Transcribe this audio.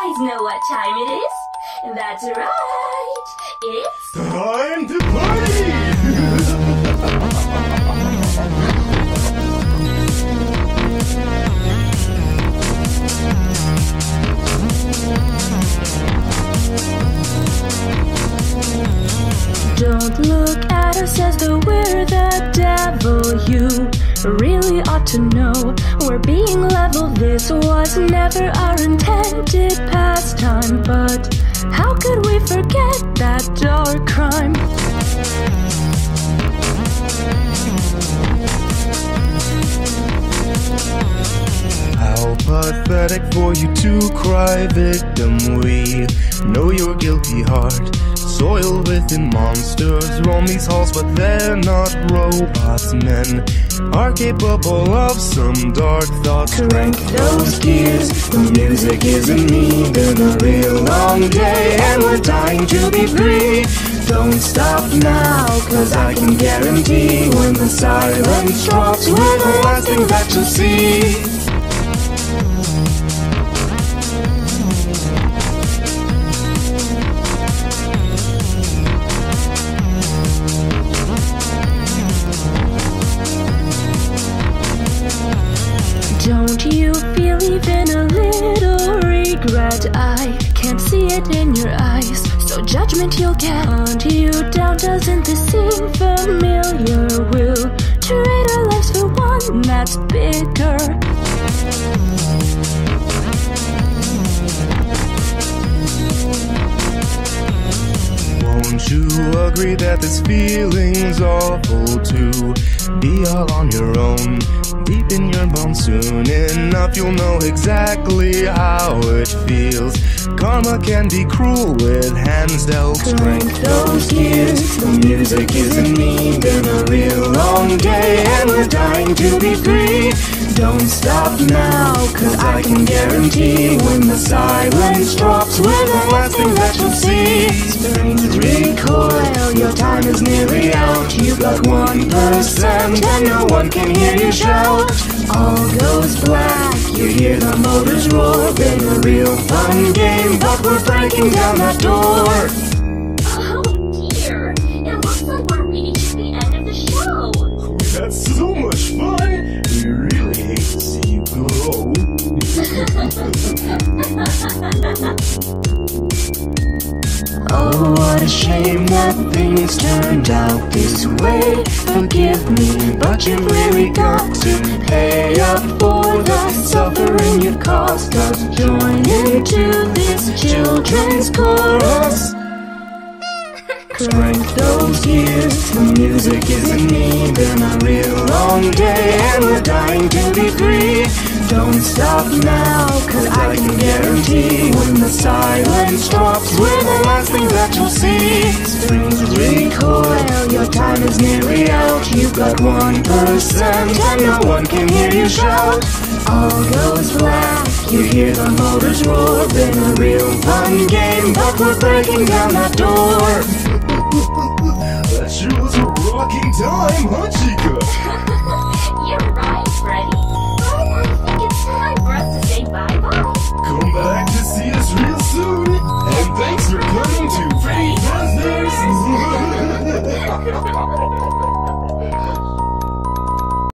guys know what time it is? That's right, it's time to party! Don't look at us as though we're the devil. You really ought to know we're being level. This was never our intended pastime, but how could we forget that dark crime? How pathetic for you to cry victim. We know your guilty heart, soiled within monsters, roam these halls, but they're not robots. Men are capable of some dark thoughts. Crank those gears, the music isn't me. Been a real long day and we're dying to be free. Don't stop now, cause I can guarantee when the silence drops, we're the last thing that you'll see. Don't you feel even a little regret? I can't see it in your eyes, so judgment you'll get. Hunt you down, doesn't this seem familiar? We'll trade our lives for one that's bigger. Won't you agree that this feeling's awful to be all on your own? Deep in your bones, soon enough you'll know exactly how it feels. Karma can be cruel with hands dealt Crank those gears, the music isn't me. Been a real long day and we're dying to be free. Don't stop now, cause I can guarantee when the silence drops, we're the last thing that you'll see. Springs recoil, your time is nearly out. You've got 1% and no one can hear you shout. All goes black, you hear the motors roar. Been a real fun game, but we're breaking down that door. Oh dear, it looks like we're reaching the end of the show. We had so much fun! We really hate to see you go. Oh, what a shame that things turned out this way. Forgive me, but you've really got to pay up for the suffering you've caused us. Join into this children's chorus. Crank those gears, the music isn't me. Been a real long day and we're dying to be free. Don't stop now, cause I can guarantee when the silence drops, we're the last thing that you'll see. Springs recoil, your time is nearly out. You've got 1% and no one can hear you shout. All goes black, you hear the motors roar. Been a real fun game, but we're breaking down that door. That sure was a rocking time, huh, Chica? You're right, Freddy. But I think it's time for us to say bye-bye. Come back